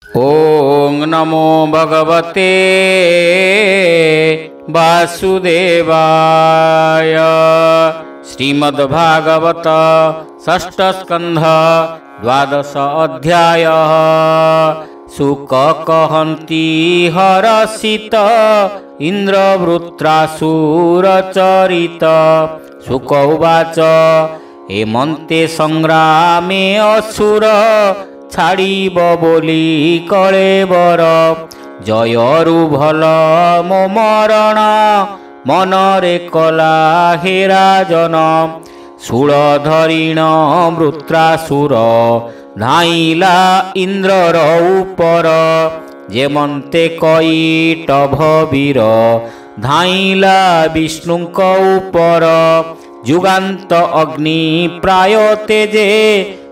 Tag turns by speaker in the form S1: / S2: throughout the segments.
S1: ओं नमो भगवते वासुदेवाय। श्रीमद्भागवत षष्ठ स्कंध द्वादश अध्याय। सुक कहन्ति हरषित इंद्रवृत्रासुरचरित। सुक उवाच एमन्ते संग्रामे असुर छाड़िब बोली कलेबर। जयरु भल मो मरण मनरे कला हे राजन। शूल धरिण वृत्रासुर धाइला इंद्रर उपर। जेमन्ते कईटभ वीर धाइला विष्णुक उपर। जुगान्त अग्नि प्राय तेजे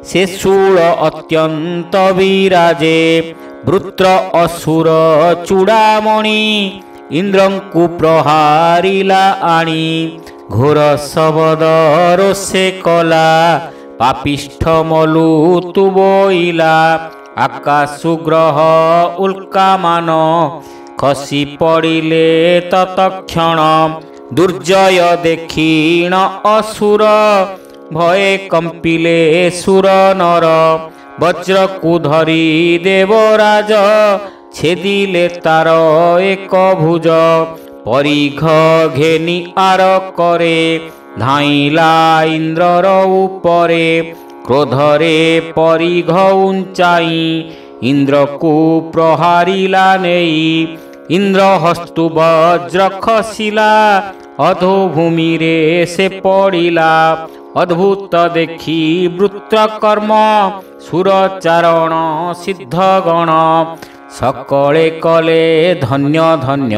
S1: से शूल अत्यंत विराजे। वृत्र असुर चूड़ामणि इंद्रंकु प्रहारिला आणी। घोर शबद रोषे कला पापिष्ठ मलुतु बोइला। आकाशु ग्रह उल्कामान खसी पड़िले तत्क्षण। दुर्जय देखिण असुर भये कंपिले सुर नर। वज्र को धरी देवराज छेदिले तार एक भुज। परिघ घेनी आर करे धाइला इंद्रर उपरे। क्रोधरे परिघ उंचाई इंद्र को प्रहारिला नेई। इंद्र हस्तु वज्र खसिला अधोभूमि रे से पड़िला। अद्भुत देखी वृत्रकर्म सुरचारण सिद्धगण। सकले कले धन्य धन्य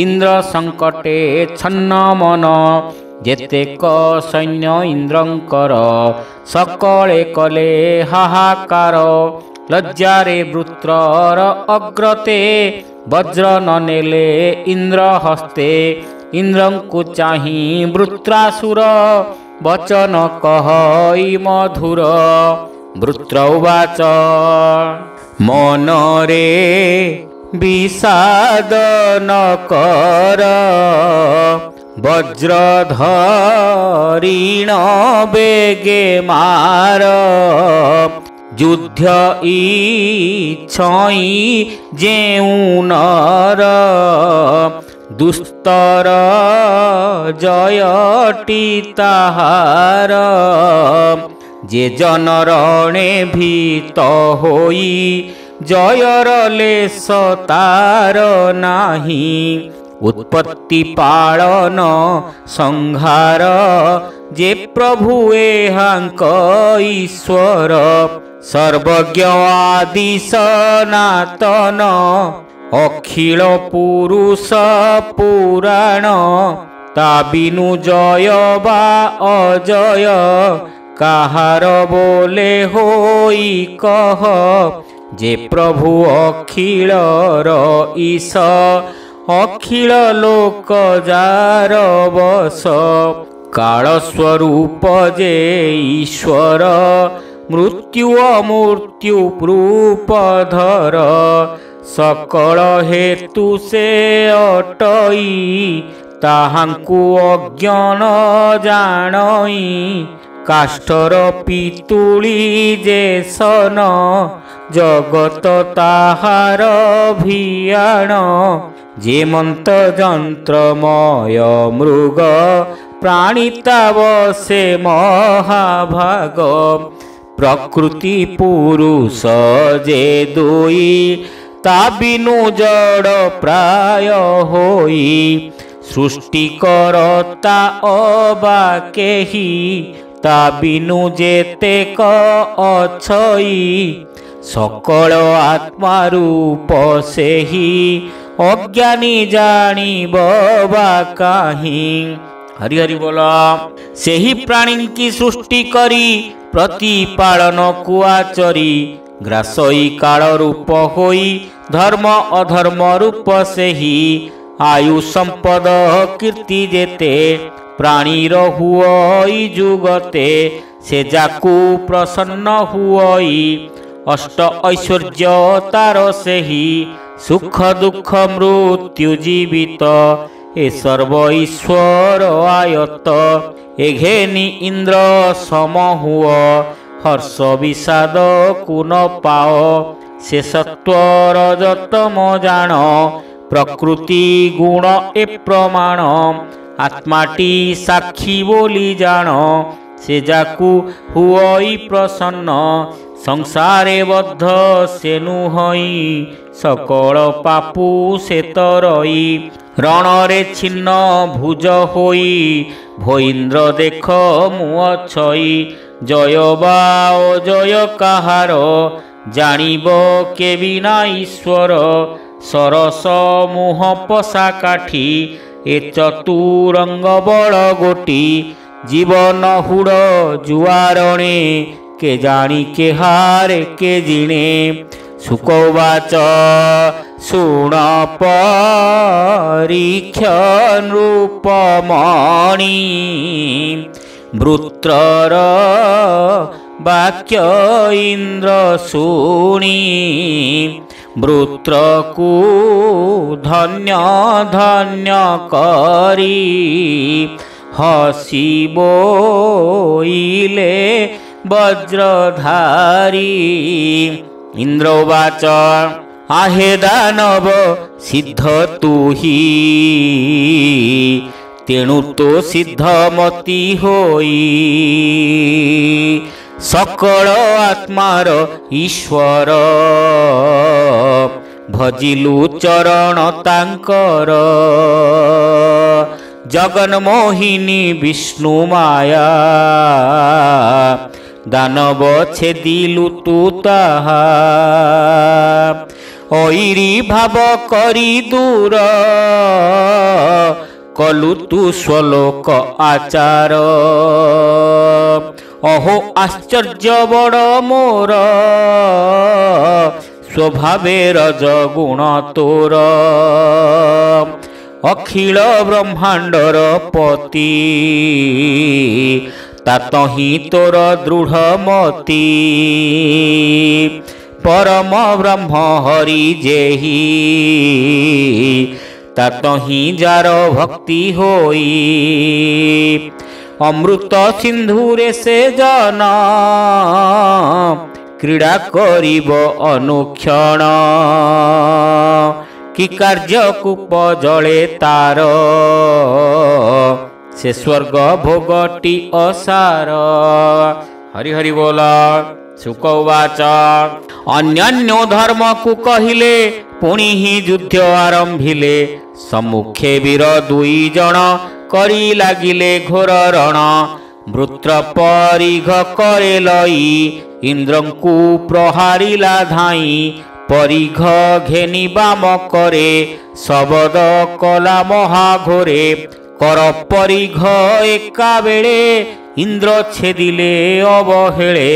S1: इंद्र संकटे छन्न मन। जेतेक सैन्य इंद्रंकर सकले कले हाहाकार। लज्जारे वृत्रर अग्रते वज्र न नेले इंद्र हस्ते। इंद्रंकु चाहि वृत्रासुर वचन कहई मधुर। वृत्र उवाच मनरे विषाद न कर। वज्र धरिण बेगे मार। युद्ध इच्छई जेउ नर। दुस्तर जयटी ताहार। जे जनरणे भीत होई जयर लेस तार नाही। उत्पत्ति पालन संहार जे प्रभु एहांक ईश्वर। सर्वज्ञ आदि सनातन अखिल पुरुष पुराण। ता बिनु जय बा अजय काहार बोले होई कह। जे प्रभु अखिलर ईश अखिल लोक जार बस। काल स्वरूप जे ईश्वर मृत्यु अमृत्यु रूपधर। सकल हेतु से अटई ताहांकु अज्ञान जानई। काष्ठर पितुली जे सन जगत ताहार भियाण। जेमंत जंत्रमय मृग प्राणिता बसे महाभाग। प्रकृति पुरुष जे दुई ता बिनु जड़ प्राय होई। सृष्टि करता अबा केही ता बिनु जेतेक अछई। सकल आत्मा रूप सेही अज्ञानी जानिब बा काहीं। हरि हरि बोला। सेही प्राणी की सृष्टि करी प्रतिपालन कुआचरी। ग्रासई काल रूप होई धर्म अधर्म रूप सेही। आयु संपद कीर्ति जेते प्राणीर हुई जुगते। से जाकू प्रसन्न हुई अष्ट ऐश्वर्य तार सेही सुख दुख मृत्यु जीवित ए सर्व ईश्वर आयत एघेनी इंद्र समहुव हर्ष विषाद कुन पाओ से सत्व रजतम जान प्रकृति गुण ए प्रमाण आत्माटी साक्षी बोली जान से जाकू हुई प्रसन्न संसारे बद्ध से नुहई सकल पापू से तरई रणरे छिन्न भुज होई भईन्द्र देख मुअछई जय बा जय काहार जानिब के बिना ईश्वर सरस मुह पसा काठी ए चतुरंग बड़ गोटी जीवन हुड़ जुआरणे के जानी के हारे के जिणे सुकौवाच सुण परीक्ष नृपमणि वृत्रर वाक्य इंद्र शुणी वृत्रकु धन्य धन्य करी हसी बोइले वज्रधारी इंद्रोवाच आहे दानव सिद्ध तुही तेणु तो सिद्धमती होई सकल आत्मार ईश्वर भजिलु चरण तांकर जगन मोहिनी विष्णु माया दानव छेदिलु तू ताहा ओइरी भाव करी दूर कलु तू स्वलोक आचार अहो आश्चर्य बड़ मोर स्वभावे रज गुण तोर अखिल ब्रह्मांडर पति तातहि तोर दृढ़ मति परम ब्रह्म हरि जेहि तातहि जार भक्ति होई अमृत सिंधुरे से जन क्रीड़ा करिब अनुक्षण कि कार्य कूप जले तार से स्वर्ग भोगटी असार हरि हरि बोल सुकौवाच अन्यान्यो धर्म को कहिले पुणी ही युद्ध आरंभिले सम्मुखे वीर दुई जन करी लागिले घोर रण वृत्र परिघ करे लई इंद्रंकु प्रहारिला धाई परिघ घेनी बाम करे शबद कला महाघोरे कर परिघ एका बेले इंद्र छेदिले अवहेले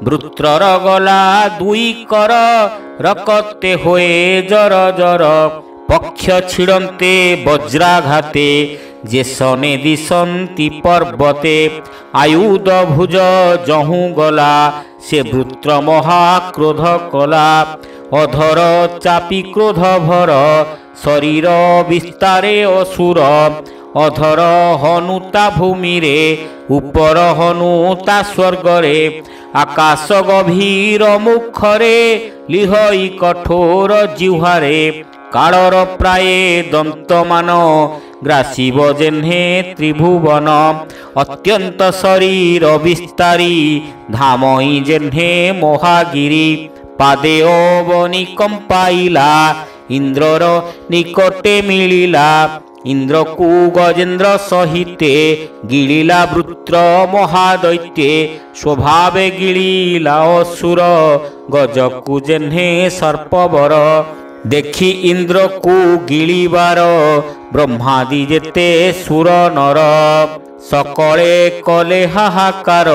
S1: वृत्रर गला दुई कर रकते होए जर जर पक्ष छिड़ंते वज्राघाते जे सने दिशंति पर्वते आयुध भुज जहू गला से वृत्र महाक्रोध कला अधर चापी क्रोध भर शरीर विस्तारे असुर अधर हनुता भूमि रे ऊपर हनुता स्वर्ग रे आकाश गभीर मुखरे लिहई कठोर जिह्वारे कालर प्राय दंतमान ग्रासीब जेह्ने त्रिभुवन अत्यंत शरीर विस्तारी धामई जेह्ने महागिरी पादे अवनी कंपाइला इंद्रर निकटे मिलिला इंद्र को गजेन्द्र सहिते गिलिला वृत्र महादैत्ये स्वभावे गिलिला असुर गजकु जेह्ने सर्पवर देखी इंद्र को गिलिबार ब्रह्मादि जेते सुर नर सकले कले हाहाकार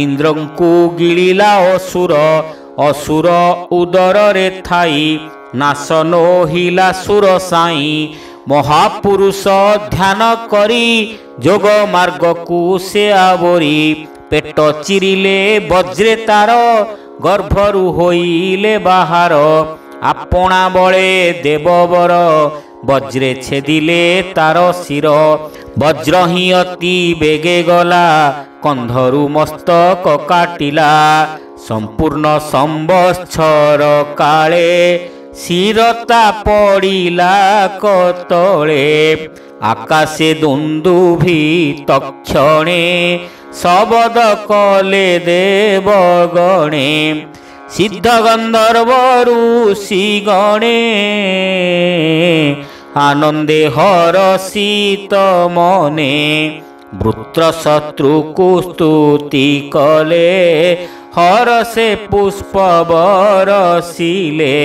S1: इंद्र को गिलिला असुर असुर उदर रे थाई नाशन हिला सुर साई महापुरुष ध्यान करी जोग मार्ग को से आवरी पेट चिरिले वज्रे तार ଗର୍ଭରୁ ହୋଇଲେ ବାହାର ଆପଣା ବଳେ ଦେବବର ବଜ୍ରେ ଛେଦିଲେ ତାର ଶିର ବଜ୍ର ହିଁ ଅତି ବେଗେ ଗଲା କନ୍ଧରୁ ମସ୍ତକ କାଟିଲା ସମ୍ପୂର୍ଣ୍ଣ ସମ୍ବତ୍ସର କାଳେ ଶିରତା ପଡ଼ିଲା କତଳେ ଆକାଶେ ଦୁନ୍ଦୁଭି ତକ୍ଷଣେ ଶବଦ କଲେ ଦେବଗଣେ ସିଦ୍ଧ ଗନ୍ଧର୍ବ ଋଷି ଗଣେ ଆନନ୍ଦେ ହରଷିତ ମନେ ବୃତ୍ର ଶତ୍ରୁକୁ ସ୍ତୁତି କଲେ ହରଷେ ପୁଷ୍ପ ବରସିଲେ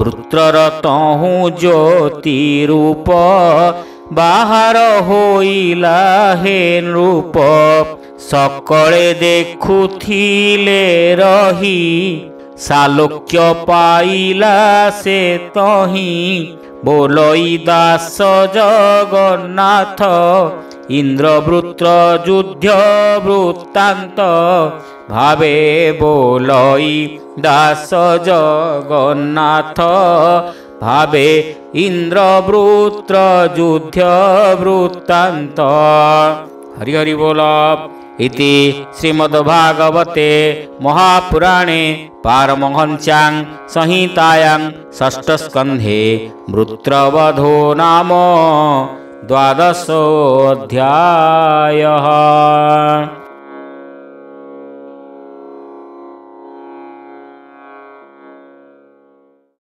S1: ବୃତ୍ରର ତହୁଁ ଜ୍ୟୋତି ରୂପ ବାହାର ହୋଇଲା ହେ ନୃପ ସକଳେ ଦେଖୁଥିଲେ ରହି ସାଲୋକ୍ୟ ପାଇଲା ସେ ତହିଁ ବୋଲଇ ଦାସ ଜଗନ୍ନାଥ ଇନ୍ଦ୍ରବୃତ୍ର ଯୁଦ୍ଧ ବୃତ୍ତାନ୍ତ ଭାବେ ବୋଲଇ ଦାସ ଜଗନ୍ନାଥ ଭାବେ ଇନ୍ଦ୍ରବୃତ୍ର ଯୁଦ୍ଧ ବୃତ୍ତାନ୍ତ। ହରି ହରି ବୋଲ। इति श्रीमद्भागवते महापुराणे पारमहंस्यां संहितायां षष्ठस्कन्धे वृत्रवधो नाम 12 अध्यायः।